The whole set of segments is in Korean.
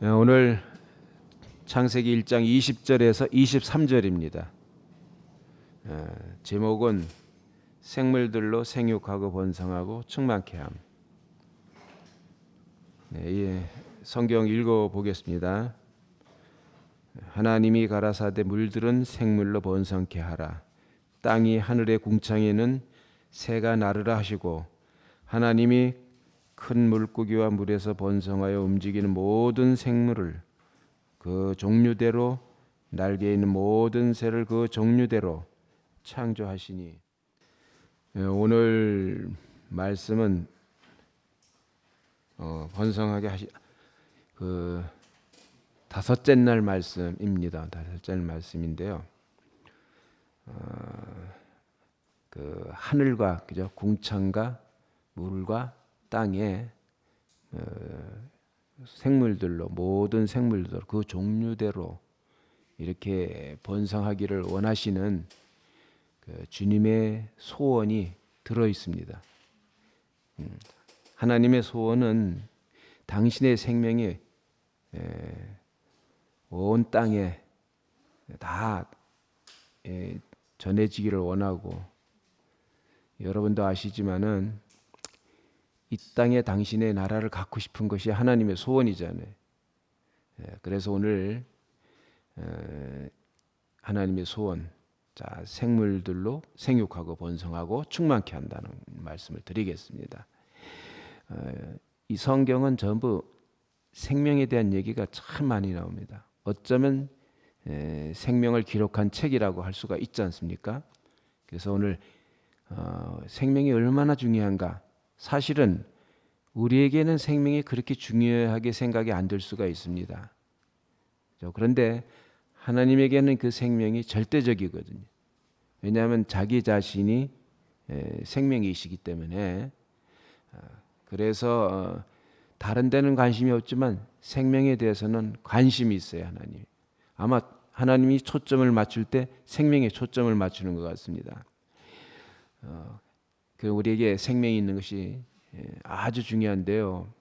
오늘 창세기 1장 20절에서 23절입니다. 제목은 생물들로 생육하고 번성하고 충만케 함. 이 성경 읽어보겠습니다. 하나님이 가라사대 물들은 생물로 번성케 하라. 땅이 하늘의 궁창에는 새가 나르라 하시고 하나님이 큰 물고기와 물에서 번성하여 움직이는 모든 생물을 그 종류대로 날개 있는 모든 새를 그 종류대로 창조하시니. 오늘 말씀은 번성하게 하시 그 다섯째 날 말씀입니다. 다섯째 날 말씀인데요. 그 하늘과 그죠 궁창과 물과 땅에 생물들로 모든 생물들 그 종류대로 이렇게 번성하기를 원하시는 그 주님의 소원이 들어 있습니다. 하나님의 소원은 당신의 생명이 온 땅에 다 전해지기를 원하고, 여러분도 아시지만은 이 땅에 당신의 나라를 갖고 싶은 것이 하나님의 소원이잖아요. 그래서 오늘 하나님의 소원, 자 생물들로 생육하고 번성하고 충만케 한다는 말씀을 드리겠습니다. 이 성경은 전부 생명에 대한 얘기가 참 많이 나옵니다. 어쩌면 생명을 기록한 책이라고 할 수가 있지 않습니까? 그래서 오늘 생명이 얼마나 중요한가, 사실은 우리에게는 생명이 그렇게 중요하게 생각이 안 될 수가 있습니다. 그런데 하나님에게는 그 생명이 절대적이거든요. 왜냐하면 자기 자신이 생명이시기 때문에. 그래서 다른 데는 관심이 없지만 생명에 대해서는 관심이 있어요. 하나님. 아마 하나님이 초점을 맞출 때 생명에 초점을 맞추는 것 같습니다. 우리에게 생명이 있는 것이 아주 중요한데요.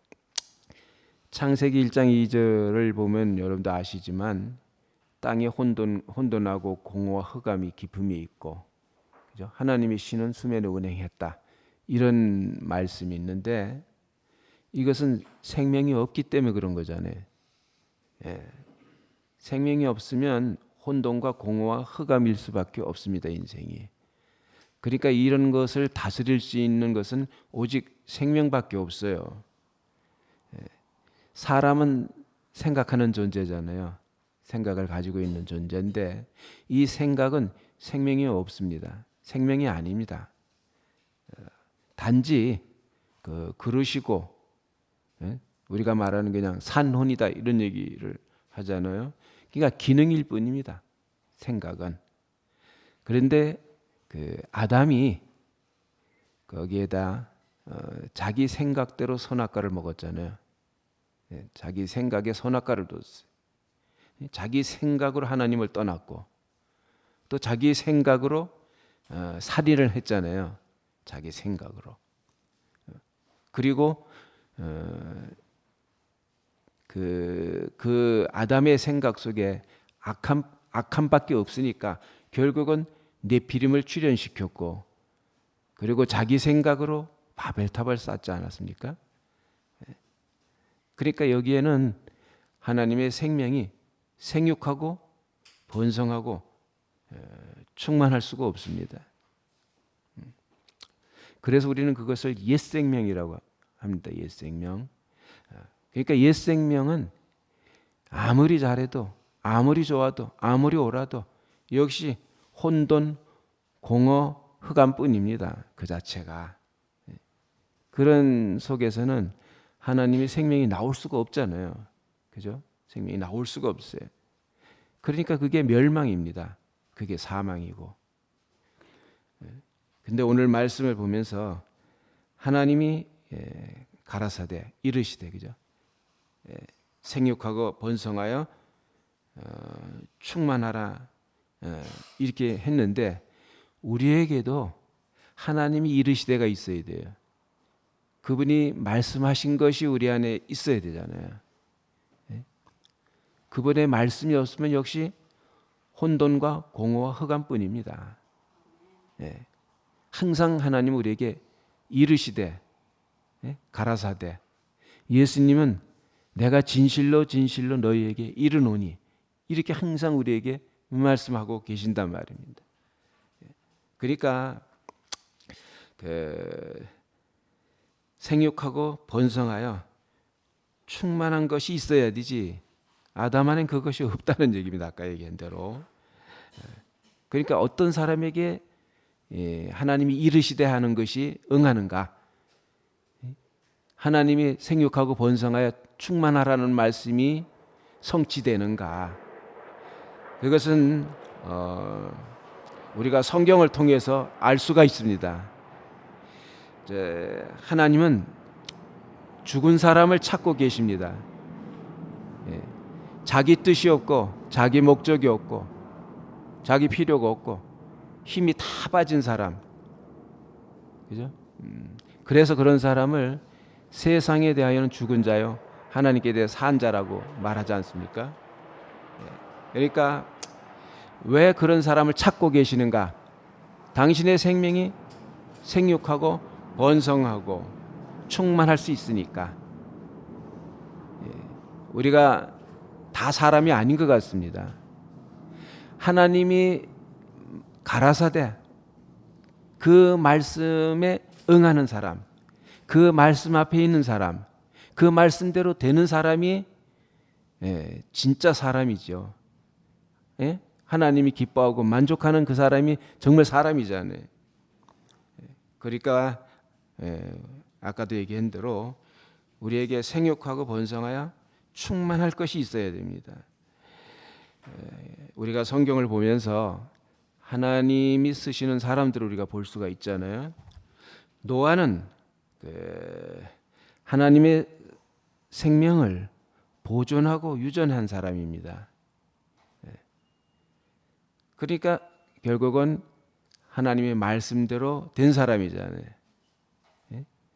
창세기 1장 2절을 보면 여러분도 아시지만 땅에 혼돈하고 공허와 흑암이 깊음이 있고, 그죠? 하나님이 쉬는 수면을 운행했다, 이런 말씀이 있는데 이것은 생명이 없기 때문에 그런 거잖아요. 생명이 없으면 혼돈과 공허와 흑암일 수밖에 없습니다, 인생이. 그러니까 이런 것을 다스릴 수 있는 것은 오직 생명밖에 없어요. 사람은 생각하는 존재잖아요. 생각을 가지고 있는 존재인데 이 생각은 생명이 없습니다. 생명이 아닙니다. 단지 그러시고, 우리가 말하는 그냥 산혼이다 이런 얘기를 하잖아요. 그러니까 기능일 뿐입니다, 생각은. 그런데 아담이 거기에다 자기 생각대로 선악과를 먹었잖아요. 자기 생각에 선악과를 뒀어요. 자기 생각으로 하나님을 떠났고, 또 자기 생각으로 살인을 했잖아요. 자기 생각으로. 그리고 그 아담의 생각 속에 악함밖에 없으니까 결국은 네피림을 출현시켰고, 그리고 자기 생각으로 바벨탑을 쌓지 않았습니까? 그러니까 여기에는 하나님의 생명이 생육하고 번성하고 충만할 수가 없습니다. 그래서 우리는 그것을 옛 생명이라고 합니다. 옛 생명. 그러니까 옛 생명은 아무리 잘해도, 아무리 좋아도, 아무리 옳아도 역시 혼돈, 공허, 흑암뿐입니다. 그 자체가. 그런 속에서는 하나님의 생명이 나올 수가 없잖아요. 그죠? 생명이 나올 수가 없어요. 그러니까 그게 멸망입니다. 그게 사망이고. 근데 오늘 말씀을 보면서 하나님이 가라사대 이르시되, 그죠? 생육하고 번성하여 충만하라, 이렇게 했는데 우리에게도 하나님이 이르시되가 있어야 돼요. 그분이 말씀하신 것이 우리 안에 있어야 되잖아요. 그분의 말씀이 없으면 역시 혼돈과 공허와 흑암뿐입니다. 예. 항상 하나님 우리에게 이르시되, 예? 가라사대, 예수님은 내가 진실로 진실로 너희에게 이르노니, 이렇게 항상 우리에게 말씀하고 계신단 말입니다. 그러니까 생육하고 번성하여 충만한 것이 있어야 되지, 아담 안엔 그것이 없다는 얘기입니다. 아까 얘기한 대로. 그러니까 어떤 사람에게 하나님이 이르시되 하는 것이 응하는가, 하나님이 생육하고 번성하여 충만하라는 말씀이 성취되는가, 그것은 우리가 성경을 통해서 알 수가 있습니다. 하나님은 죽은 사람을 찾고 계십니다. 자기 뜻이 없고 자기 목적이 없고 자기 필요가 없고 힘이 다 빠진 사람, 그죠? 그래서 그런 사람을 세상에 대하여는 죽은 자요 하나님께 대해 산 자라고 말하지 않습니까? 그러니까 왜 그런 사람을 찾고 계시는가? 당신의 생명이 생육하고 번성하고 충만할 수 있으니까. 우리가 다 사람이 아닌 것 같습니다. 하나님이 가라사대, 그 말씀에 응하는 사람, 그 말씀 앞에 있는 사람, 그 말씀대로 되는 사람이 진짜 사람이죠. 하나님이 기뻐하고 만족하는 그 사람이 정말 사람이잖아요. 그러니까 아까도 얘기한 대로 우리에게 생육하고 번성하여 충만할 것이 있어야 됩니다. 우리가 성경을 보면서 하나님이 쓰시는 사람들을 우리가 볼 수가 있잖아요. 노아는 하나님의 생명을 보존하고 유전한 사람입니다. 그러니까 결국은 하나님의 말씀대로 된 사람이잖아요.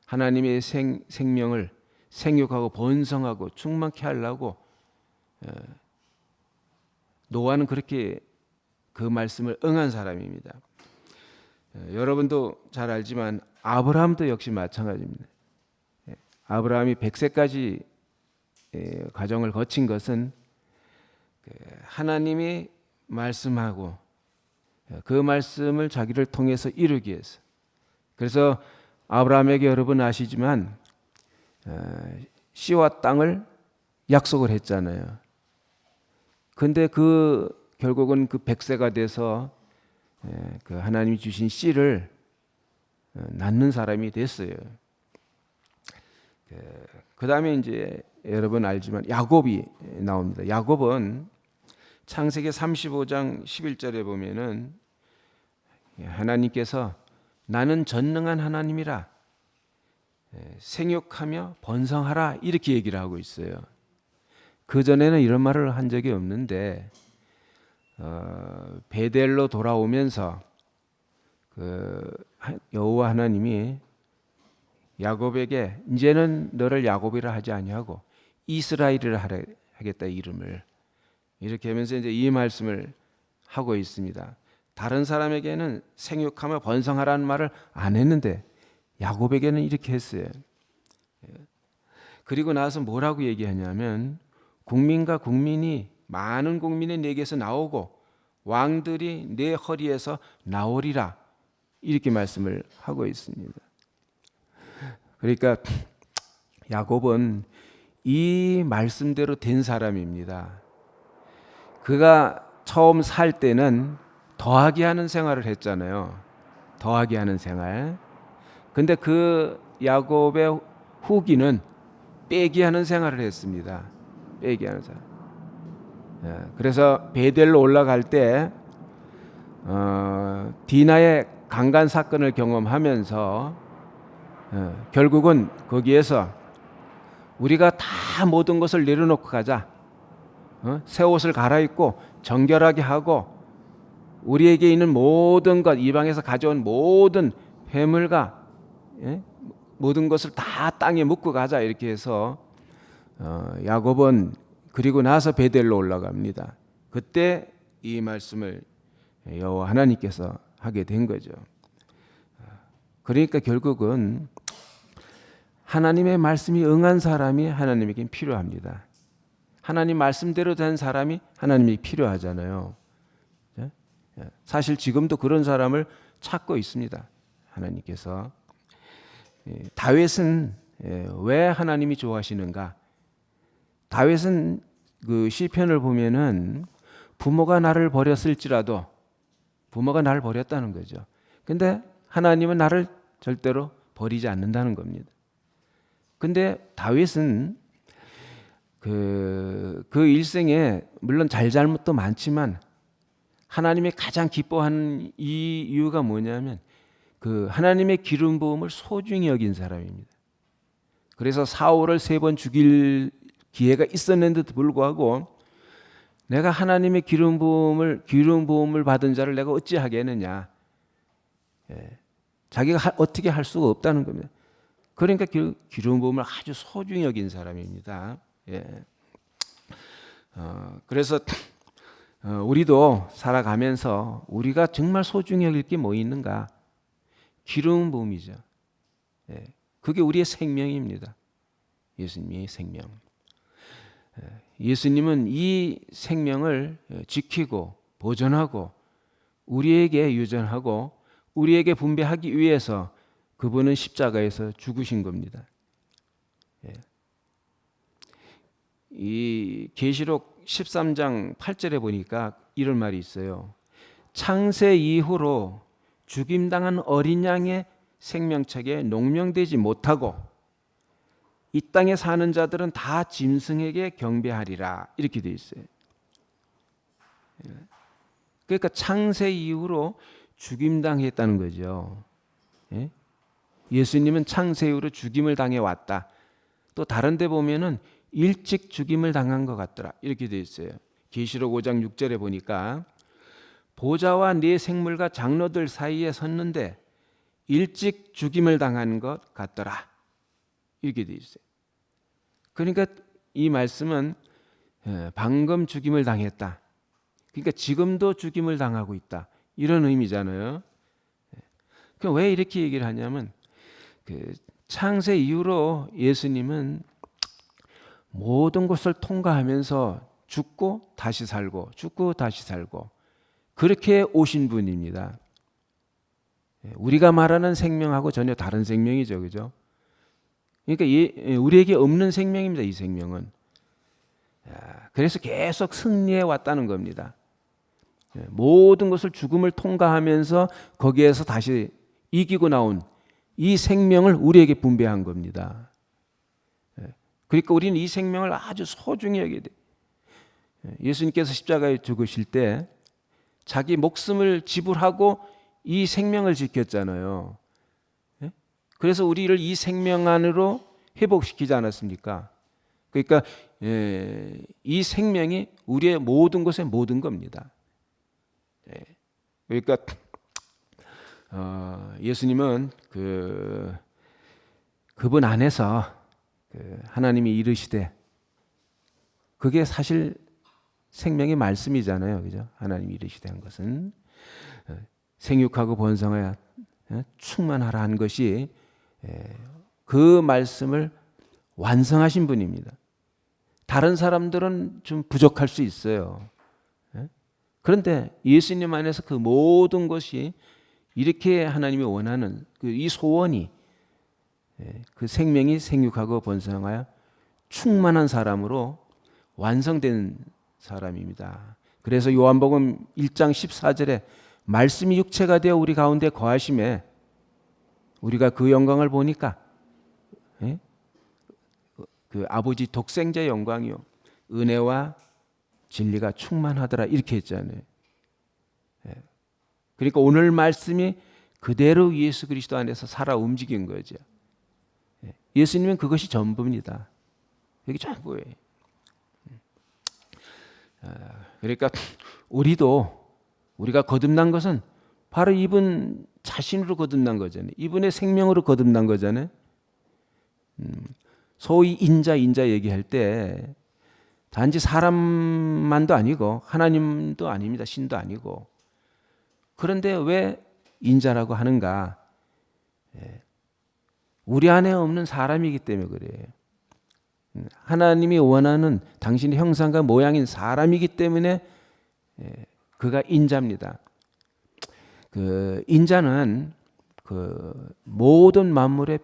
하나님의 생명을 생육하고 번성하고 충만케 하려고 노아는 그렇게 그 말씀을 응한 사람입니다. 여러분도 잘 알지만 아브라함도 역시 마찬가지입니다. 아브라함이 100세까지 과정을 거친 것은 하나님이 말씀하고 그 말씀을 자기를 통해서 이루기 위해서. 그래서 아브라함에게 여러분 아시지만 씨와 땅을 약속을 했잖아요. 근데 결국은 그 100세가 돼서 그 하나님이 주신 씨를 낳는 사람이 됐어요. 그 다음에 이제 여러분 알지만 야곱이 나옵니다. 야곱은 창세기 35장 11절에 보면은 하나님께서 나는 전능한 하나님이라 생육하며 번성하라 이렇게 얘기를 하고 있어요. 그전에는 이런 말을 한 적이 없는데 베델로 돌아오면서 여호와 하나님이 야곱에게 이제는 너를 야곱이라 하지 아니하고 이스라엘이라 하겠다 이름을, 이렇게 하면서 이제 이 말씀을 하고 있습니다. 다른 사람에게는 생육하며 번성하라는 말을 안 했는데 야곱에게는 이렇게 했어요. 그리고 나서 뭐라고 얘기하냐면 국민과 국민이 많은 국민이 내게서 나오고 왕들이 내 허리에서 나오리라 이렇게 말씀을 하고 있습니다. 그러니까 야곱은 이 말씀대로 된 사람입니다. 그가 처음 살 때는 더하기 하는 생활을 했잖아요. 더하기 하는 생활. 근데 그 야곱의 후기는 빼기 하는 생활을 했습니다. 빼기 하는 생활. 그래서 베델로 올라갈 때 디나의 강간 사건을 경험하면서 결국은 거기에서 우리가 다 모든 것을 내려놓고 가자. 새 옷을 갈아입고 정결하게 하고 우리에게 있는 모든 것, 이방에서 가져온 모든 회물과 모든 것을 다 땅에 묻고 가자 이렇게 해서 야곱은 그리고 나서 베델로 올라갑니다. 그때 이 말씀을 여호와 하나님께서 하게 된 거죠. 그러니까 결국은 하나님의 말씀이 응한 사람이 하나님에게 필요합니다. 하나님 말씀대로 된 사람이 하나님에게 필요하잖아요. 사실 지금도 그런 사람을 찾고 있습니다. 하나님께서. 다윗은 왜 하나님이 좋아하시는가? 다윗은 그 시편을 보면은 부모가 나를 버렸을지라도 부모가 나를 버렸다는 거죠. 근데 하나님은 나를 절대로 버리지 않는다는 겁니다. 근데 다윗은 그 일생에 물론 잘잘못도 많지만 하나님이 가장 기뻐하는 이 이유가 뭐냐면 그 하나님의 기름 부음을 소중히 여긴 사람입니다. 그래서 사울을 3번 죽일 기회가 있었는데도 불구하고 내가 하나님의 기름 부음을 받은 자를 내가 어찌 하겠느냐. 자기가 어떻게 할 수가 없다는 겁니다. 그러니까 기름 부음을 아주 소중히 여긴 사람입니다. 그래서 우리도 살아가면서 우리가 정말 소중히 여길 게 뭐 있는가? 기름 부음이죠. 그게 우리의 생명입니다. 예수님의 생명. 예수님은 이 생명을 지키고 보존하고 우리에게 유전하고 우리에게 분배하기 위해서 그분은 십자가에서 죽으신 겁니다. 이 계시록 13장 8절에 보니까 이런 말이 있어요. 창세 이후로 죽임당한 어린 양의 생명책에 농명되지 못하고 이 땅에 사는 자들은 다 짐승에게 경배하리라 이렇게 되어 있어요. 그러니까 창세 이후로 죽임당했다는 거죠. 예수님은 창세 이후로 죽임을 당해왔다. 또 다른 데 보면은 일찍 죽임을 당한 것 같더라 이렇게 되어 있어요. 계시록 5장 6절에 보니까 보좌와 네 생물과 장로들 사이에 섰는데 일찍 죽임을 당한 것 같더라 이렇게 되어 있어요. 그러니까 이 말씀은 방금 죽임을 당했다. 그러니까 지금도 죽임을 당하고 있다. 이런 의미잖아요. 그럼 왜 이렇게 얘기를 하냐면 그 창세 이후로 예수님은 모든 것을 통과하면서 죽고 다시 살고 죽고 다시 살고 그렇게 오신 분입니다. 우리가 말하는 생명하고 전혀 다른 생명이죠. 그죠? 그러니까 우리에게 없는 생명입니다. 이 생명은. 그래서 계속 승리해 왔다는 겁니다. 모든 것을 죽음을 통과하면서 거기에서 다시 이기고 나온 이 생명을 우리에게 분배한 겁니다. 그러니까 우리는 이 생명을 아주 소중히 여겨야 돼요. 예수님께서 십자가에 죽으실 때 자기 목숨을 지불하고 이 생명을 지켰잖아요. 그래서 우리를 이 생명 안으로 회복시키지 않았습니까? 그러니까 이 생명이 우리의 모든 것의 모든 겁니다. 그러니까 예수님은 그분 안에서 하나님이 이르시되 그게 사실 생명의 말씀이잖아요. 그죠? 하나님이 이르시되 한 것은 생육하고 번성하여 충만하라 한 것이 그 말씀을 완성하신 분입니다. 다른 사람들은 좀 부족할 수 있어요. 그런데 예수님 안에서 그 모든 것이 이렇게 하나님이 원하는 이 소원이 그 생명이 생육하고 번성하여 충만한 사람으로 완성된 사람입니다. 그래서 요한복음 1장 14절에 말씀이 육체가 되어 우리 가운데 거하심에 우리가 그 영광을 보니까 그 아버지 독생자의 영광이요 은혜와 진리가 충만하더라 이렇게 했잖아요. 그러니까 오늘 말씀이 그대로 예수 그리스도 안에서 살아 움직인 거죠. 예수님은 그것이 전부입니다. 이게 전부예요. 그러니까 우리가 거듭난 것은 바로 이분 자신으로 거듭난 거잖아요. 이분의 생명으로 거듭난 거잖아요. 소위 인자 얘기할 때 단지 사람만도 아니고 하나님도 아닙니다. 신도 아니고. 그런데 왜 인자라고 하는가? 우리 안에 없는 사람이기 때문에 그래요. 하나님이 원하는 당신의 형상과 모양인 사람이기 때문에 그가 인자입니다. 그 인자는 그 모든 만물의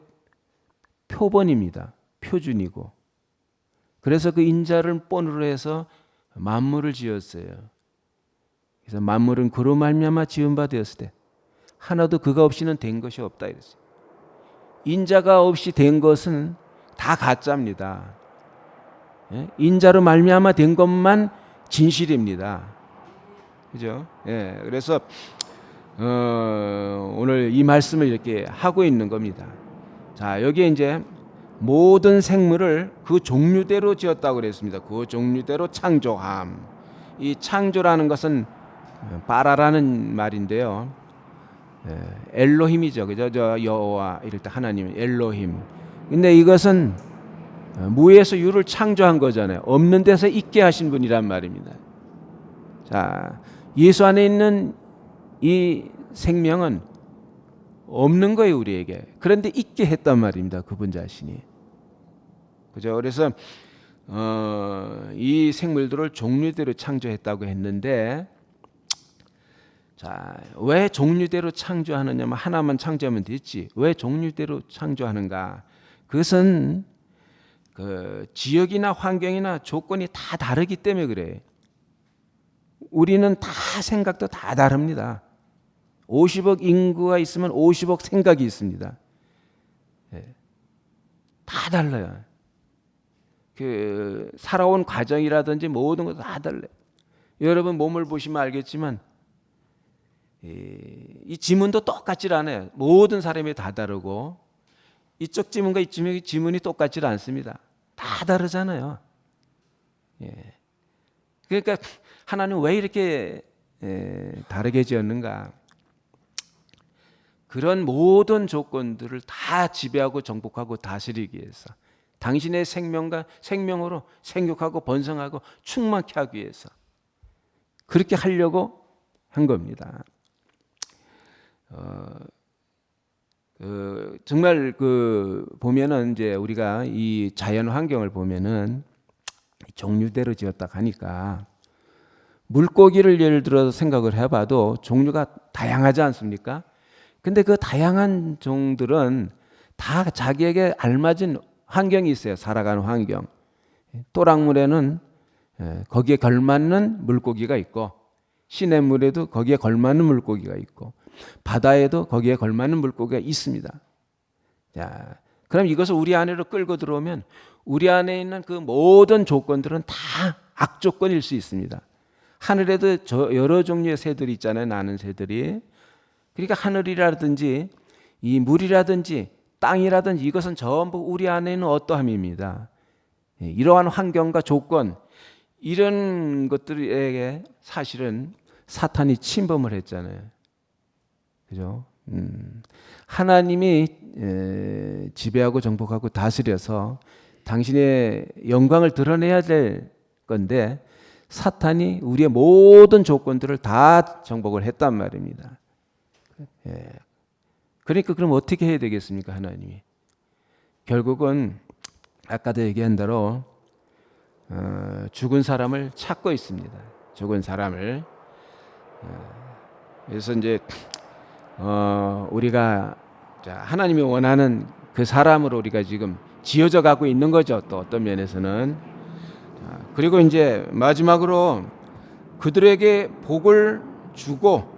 표본입니다. 표준이고. 그래서 그 인자를 본으로 해서 만물을 지었어요. 그래서 만물은 그로 말미암아 지은 바 되었을 때 하나도 그가 없이는 된 것이 없다 이랬어요. 인자가 없이 된 것은 다 가짜입니다. 인자로 말미암아 된 것만 진실입니다. 그죠? 예, 그래서 오늘 이 말씀을 이렇게 하고 있는 겁니다. 자, 여기에 이제 모든 생물을 그 종류대로 지었다고 그랬습니다. 그 종류대로 창조함. 이 창조라는 것은 바라라는 말인데요. 엘로힘이죠. 그죠? 저 여호와 이럴 때 하나님 엘로힘. 근데 이것은 무에서 유를 창조한 거잖아요. 없는 데서 있게 하신 분이란 말입니다. 자, 예수 안에 있는 이 생명은 없는 거예요, 우리에게. 그런데 있게 했단 말입니다. 그분 자신이. 그죠? 그래서 이 생물들을 종류대로 창조했다고 했는데, 자, 왜 종류대로 창조하느냐면 하나만 창조하면 됐지. 왜 종류대로 창조하는가? 그것은 그 지역이나 환경이나 조건이 다 다르기 때문에 그래. 우리는 다 생각도 다 다릅니다. 50억 인구가 있으면 50억 생각이 있습니다. 다 달라요. 그 살아온 과정이라든지 모든 것 다 달라요. 여러분 몸을 보시면 알겠지만 이 지문도 똑같지 않아요. 모든 사람이 다 다르고 이쪽 지문과 이쪽 지문이 똑같지 않습니다. 다 다르잖아요. 그러니까 하나님 왜 이렇게 다르게 지었는가? 그런 모든 조건들을 다 지배하고 정복하고 다스리기 위해서 당신의 생명과 생명으로 생육하고 번성하고 충만케 하기 위해서 그렇게 하려고 한 겁니다. 정말 보면은 이제 우리가 이 자연 환경을 보면은 종류대로 지었다 하니까 물고기를 예를 들어서 생각을 해봐도 종류가 다양하지 않습니까? 근데 그 다양한 종들은 다 자기에게 알맞은 환경이 있어요. 살아가는 환경. 또랑물에는 거기에 걸맞는 물고기가 있고 시냇물에도 거기에 걸맞는 물고기가 있고 바다에도 거기에 걸맞는 물고기가 있습니다. 자, 그럼 이것을 우리 안으로 끌고 들어오면 우리 안에 있는 그 모든 조건들은 다 악조건일 수 있습니다. 하늘에도 여러 종류의 새들이 있잖아요. 나는 새들이. 그러니까 하늘이라든지 이 물이라든지 땅이라든지 이것은 전부 우리 안에 있는 어떠함입니다. 이러한 환경과 조건 이런 것들에게 사실은 사탄이 침범을 했잖아요. 그죠? 하나님이 지배하고 정복하고 다스려서 당신의 영광을 드러내야 될 건데 사탄이 우리의 모든 조건들을 다 정복을 했단 말입니다. 그러니까 그럼 어떻게 해야 되겠습니까? 하나님이 결국은 아까도 얘기한 대로 죽은 사람을 찾고 있습니다. 죽은 사람을. 그래서 이제 우리가 하나님이 원하는 그 사람으로 우리가 지금 지어져 가고 있는 거죠. 또 어떤 면에서는. 그리고 이제 마지막으로 그들에게 복을 주고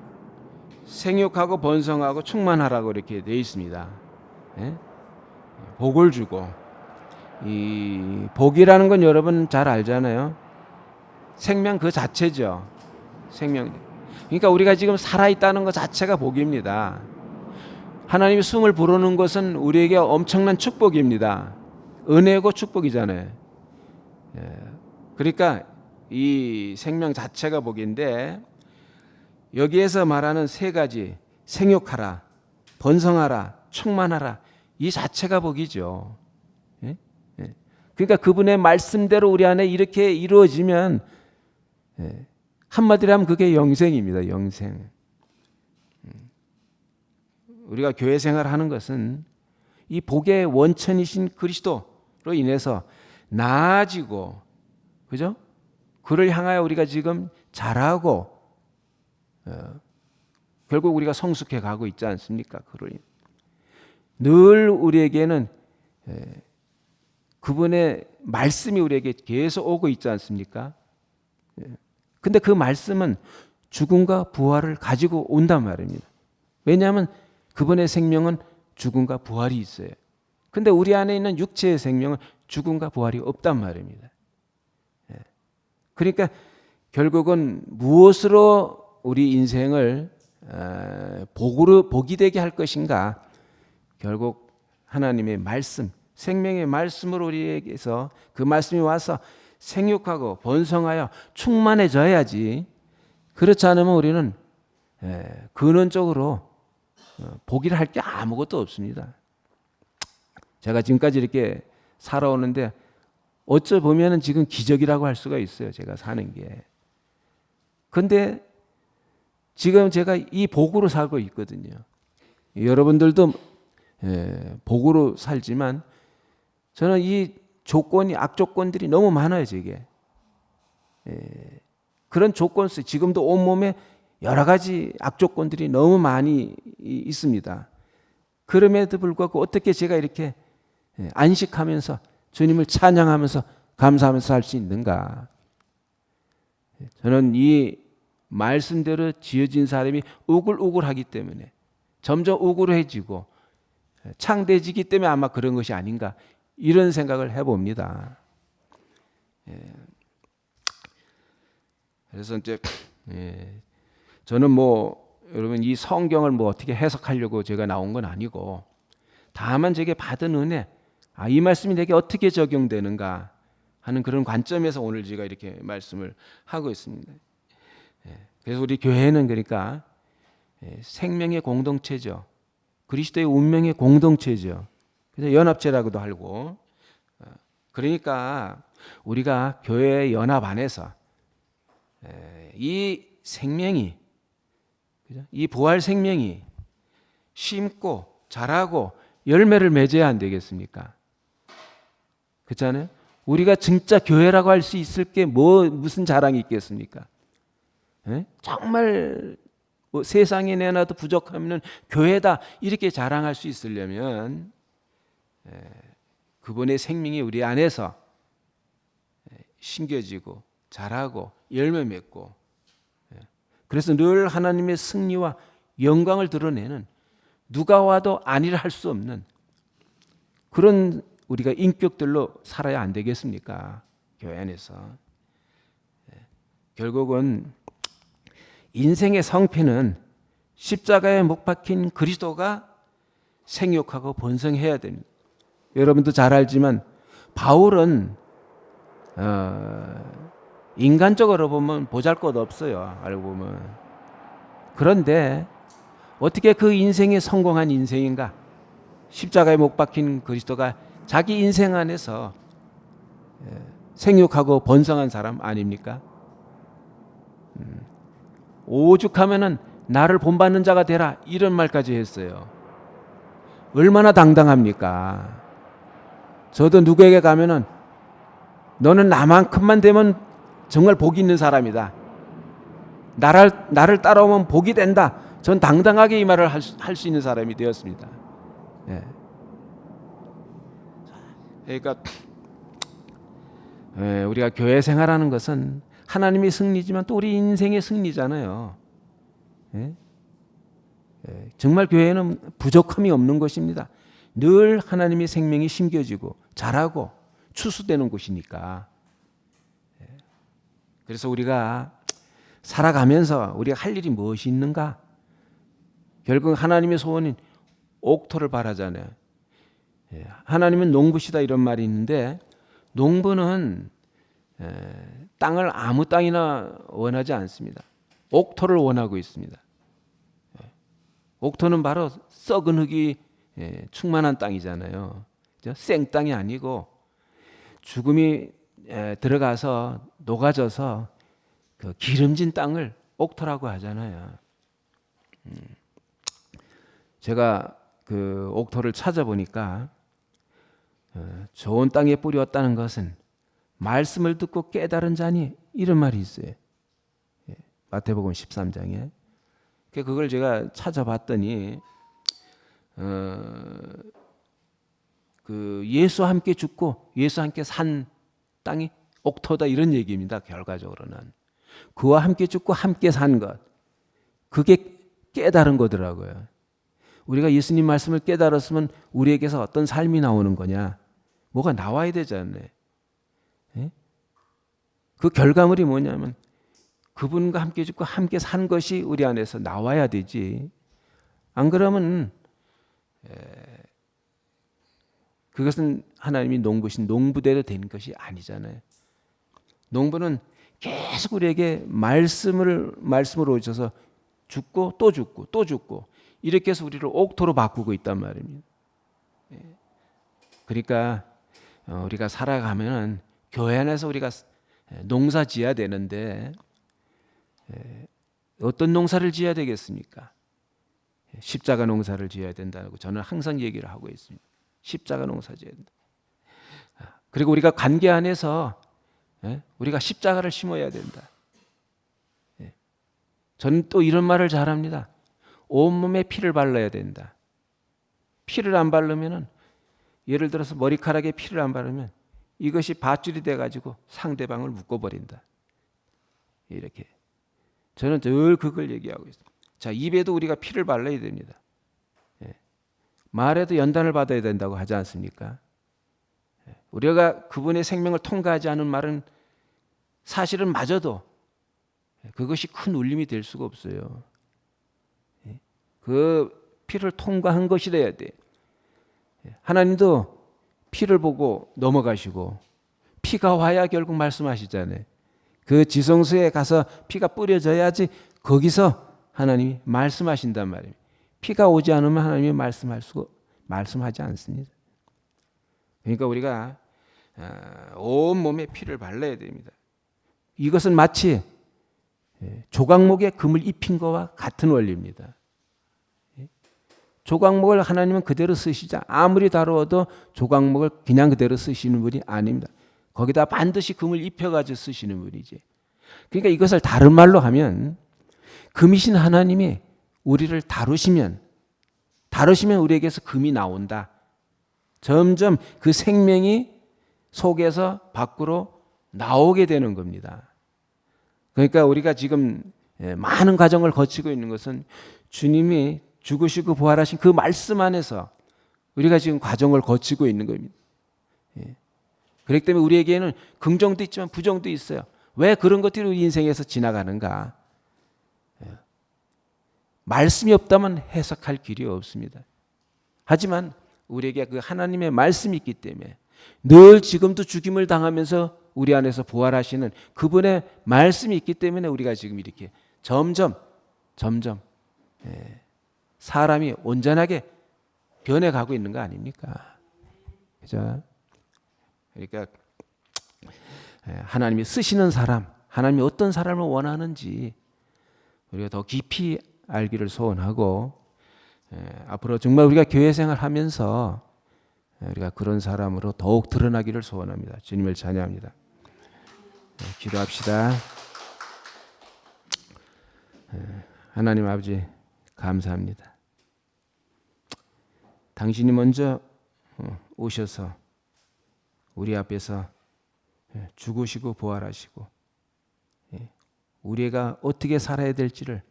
생육하고 번성하고 충만하라고 이렇게 되어 있습니다. 복을 주고 이 복이라는 건 여러분 잘 알잖아요. 생명 그 자체죠. 생명. 그러니까 우리가 지금 살아있다는 것 자체가 복입니다. 하나님이 숨을 불어넣은 것은 우리에게 엄청난 축복입니다. 은혜고 축복이잖아요. 그러니까 이 생명 자체가 복인데 여기에서 말하는 세 가지 생육하라, 번성하라, 충만하라 이 자체가 복이죠. 그러니까 그분의 말씀대로 우리 안에 이렇게 이루어지면 한마디로 하면 그게 영생입니다. 영생. 우리가 교회 생활하는 것은 이 복의 원천이신 그리스도로 인해서 나아지고, 그죠? 그를 향하여 우리가 지금 자라고 결국 우리가 성숙해 가고 있지 않습니까? 늘 우리에게는 그분의 말씀이 우리에게 계속 오고 있지 않습니까? 근데 그 말씀은 죽음과 부활을 가지고 온단 말입니다. 왜냐하면 그분의 생명은 죽음과 부활이 있어요. 근데 우리 안에 있는 육체의 생명은 죽음과 부활이 없단 말입니다. 그러니까 결국은 무엇으로 우리 인생을 복이 되게 할 것인가? 결국 하나님의 말씀, 생명의 말씀으로 우리에게서 그 말씀이 와서 생육하고 번성하여 충만해져야지. 그렇지 않으면 우리는 근원적으로 복이라 할 게 아무것도 없습니다. 제가 지금까지 이렇게 살아오는데 어찌 보면은 지금 기적이라고 할 수가 있어요. 제가 사는 게. 근데 지금 제가 이 복으로 살고 있거든요. 여러분들도 복으로 살지만 저는 이 조건이 악조건들이 너무 많아요. 제게. 그런 조건 속 지금도 온몸에 여러 가지 악조건들이 너무 많이 있습니다. 그럼에도 불구하고 어떻게 제가 이렇게 안식하면서 주님을 찬양하면서 감사하면서 살 수 있는가? 저는 이 말씀대로 지어진 사람이 우글우글하기 때문에 점점 우글해지고 창대해지기 때문에 아마 그런 것이 아닌가 이런 생각을 해봅니다. 그래서 이제 저는 여러분 이 성경을 어떻게 해석하려고 제가 나온 건 아니고 다만 제게 받은 은혜, 이 말씀이 내게 어떻게 적용되는가 하는 그런 관점에서 오늘 제가 이렇게 말씀을 하고 있습니다. 그래서 우리 교회는 그러니까 생명의 공동체죠. 그리스도의 운명의 공동체죠. 그래서 연합체라고도 하고, 그러니까 우리가 교회 연합 안에서 이 생명이, 이 부활 생명이 심고 자라고 열매를 맺어야 안 되겠습니까? 그렇잖아요. 우리가 진짜 교회라고 할 수 있을 게 무슨 자랑이 있겠습니까? 정말 세상에 내놔도 부족하면 교회다 이렇게 자랑할 수 있으려면 그분의 생명이 우리 안에서 심겨지고 자라고 열매 맺고, 그래서 늘 하나님의 승리와 영광을 드러내는 누가 와도 아니라 할 수 없는 그런 우리가 인격들로 살아야 안 되겠습니까? 교회 안에서. 결국은 인생의 성패는 십자가에 못 박힌 그리스도가 생육하고 번성해야 됩니다. 여러분도 잘 알지만 바울은 인간적으로 보면 보잘것없어요. 알고 보면. 그런데 어떻게 그 인생이 성공한 인생인가? 십자가에 못 박힌 그리스도가 자기 인생 안에서 생육하고 번성한 사람 아닙니까? 오죽하면은 나를 본받는 자가 되라 이런 말까지 했어요. 얼마나 당당합니까? 저도 누구에게 가면은 너는 나만큼만 되면 정말 복이 있는 사람이다. 나를 따라오면 복이 된다. 전 당당하게 이 말을 할 수 있는 사람이 되었습니다. 그러니까 우리가 교회 생활하는 것은 하나님의 승리지만 또 우리 인생의 승리잖아요. 정말 교회는 부족함이 없는 것입니다. 늘 하나님의 생명이 심겨지고 자라고 추수되는 곳이니까. 그래서 우리가 살아가면서 우리가 할 일이 무엇이 있는가? 결국 하나님의 소원인 옥토를 바라잖아요. 하나님은 농부시다 이런 말이 있는데, 농부는 땅을 아무 땅이나 원하지 않습니다. 옥토를 원하고 있습니다. 옥토는 바로 썩은 흙이 충만한 땅이잖아요. 생땅이 아니고 죽음이 들어가서 녹아져서 그 기름진 땅을 옥토라고 하잖아요. 제가 그 옥토를 찾아보니까 좋은 땅에 뿌렸다는 것은 말씀을 듣고 깨달은 자니 이런 말이 있어요. 마태복음 13장에. 그걸 제가 찾아봤더니 그 예수와 함께 죽고 예수와 함께 산 땅이 옥토다 이런 얘기입니다. 결과적으로는 그와 함께 죽고 함께 산 것, 그게 깨달은 거더라고요. 우리가 예수님 말씀을 깨달았으면 우리에게서 어떤 삶이 나오는 거냐? 뭐가 나와야 되잖아요. 그 결과물이 뭐냐면 그분과 함께 죽고 함께 산 것이 우리 안에서 나와야 되지. 안 그러면 그것은 하나님이 농부신 농부대로 된 것이 아니잖아요. 농부는 계속 우리에게 말씀으로 오셔서 죽고 또 죽고 또 죽고 이렇게 해서 우리를 옥토로 바꾸고 있단 말입니다. 그러니까 우리가 살아가면은 교회 안에서 우리가 농사 지어야 되는데 어떤 농사를 지어야 되겠습니까? 십자가 농사를 지어야 된다고 저는 항상 얘기를 하고 있습니다. 십자가 농사 지어야 된다. 그리고 우리가 관계 안에서 우리가 십자가를 심어야 된다. 저는 또 이런 말을 잘합니다. 온몸에 피를 발라야 된다. 피를 안 바르면은 예를 들어서 머리카락에 피를 안 바르면 이것이 밧줄이 돼가지고 상대방을 묶어버린다. 이렇게 저는 늘 그걸 얘기하고 있습니다. 자, 입에도 우리가 피를 발라야 됩니다. 말에도 연단을 받아야 된다고 하지 않습니까? 우리가 그분의 생명을 통과하지 않은 말은 사실은 마저도 그것이 큰 울림이 될 수가 없어요. 그 피를 통과한 것이라야 돼. 하나님도 피를 보고 넘어가시고 피가 와야 결국 말씀하시잖아요. 그 지성소에 가서 피가 뿌려져야지 거기서 하나님이 말씀하신단 말이에요. 피가 오지 않으면 하나님이 말씀하지 않습니다. 그러니까 우리가 온몸에 피를 발라야 됩니다. 이것은 마치 조각목에 금을 입힌 것과 같은 원리입니다. 조각목을 하나님은 그대로 쓰시자. 아무리 다루어도 조각목을 그냥 그대로 쓰시는 분이 아닙니다. 거기다 반드시 금을 입혀가지고 쓰시는 분이지. 그러니까 이것을 다른 말로 하면 금이신 하나님이 우리를 다루시면 우리에게서 금이 나온다. 점점 그 생명이 속에서 밖으로 나오게 되는 겁니다. 그러니까 우리가 지금 많은 과정을 거치고 있는 것은 주님이 죽으시고 부활하신 그 말씀 안에서 우리가 지금 과정을 거치고 있는 겁니다. 그렇기 때문에 우리에게는 긍정도 있지만 부정도 있어요. 왜 그런 것들이 우리 인생에서 지나가는가? 말씀이 없다면 해석할 길이 없습니다. 하지만 우리에게 그 하나님의 말씀이 있기 때문에 늘 지금도 죽임을 당하면서 우리 안에서 부활하시는 그분의 말씀이 있기 때문에 우리가 지금 이렇게 점점 사람이 온전하게 변해가고 있는 거 아닙니까? 그죠? 그러니까 하나님이 쓰시는 사람, 하나님이 어떤 사람을 원하는지 우리가 더 깊이 알기를 소원하고 앞으로 정말 우리가 교회 생활하면서 우리가 그런 사람으로 더욱 드러나기를 소원합니다. 주님을 찬양합니다. 기도합시다. 하나님 아버지 감사합니다. 당신이 먼저 오셔서 우리 앞에서 죽으시고 부활하시고 우리가 어떻게 살아야 될지를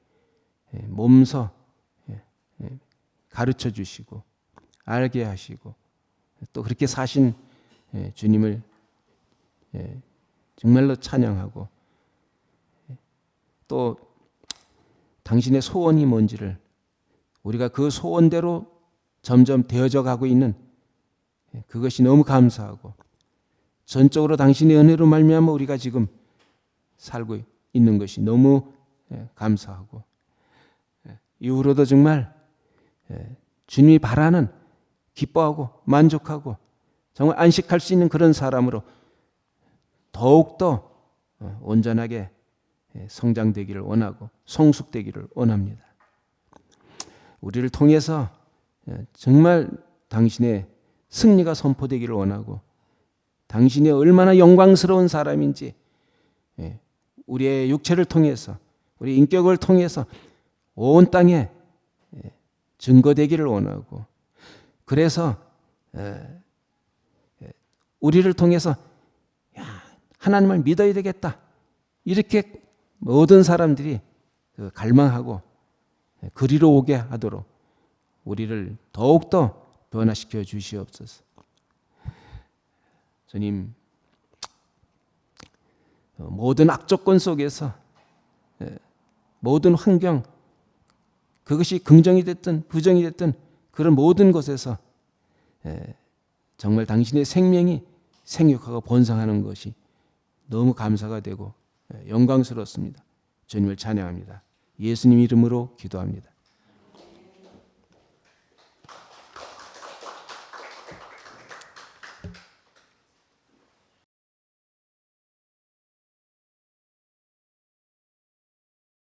몸소 가르쳐 주시고 알게 하시고 또 그렇게 사신 주님을 정말로 찬양하고 또 당신의 소원이 뭔지를 우리가 그 소원대로 점점 되어져 가고 있는 그것이 너무 감사하고 전적으로 당신의 은혜로 말미암아 우리가 지금 살고 있는 것이 너무 감사하고 이후로도 정말 주님이 바라는 기뻐하고 만족하고 정말 안식할 수 있는 그런 사람으로 더욱더 온전하게 성장되기를 원하고 성숙되기를 원합니다. 우리를 통해서 정말 당신의 승리가 선포되기를 원하고 당신이 얼마나 영광스러운 사람인지 우리의 육체를 통해서 우리 인격을 통해서 온 땅에 증거되기를 원하고 그래서 우리를 통해서 하나님을 믿어야 되겠다 이렇게 모든 사람들이 갈망하고 그리로 오게 하도록 우리를 더욱더 변화시켜 주시옵소서. 주님, 모든 악조건 속에서 모든 환경 그것이 긍정이 됐든 부정이 됐든 그런 모든 곳에서 정말 당신의 생명이 생육하고 번성하는 것이 너무 감사가 되고 영광스럽습니다. 주님을 찬양합니다. 예수님 이름으로 기도합니다.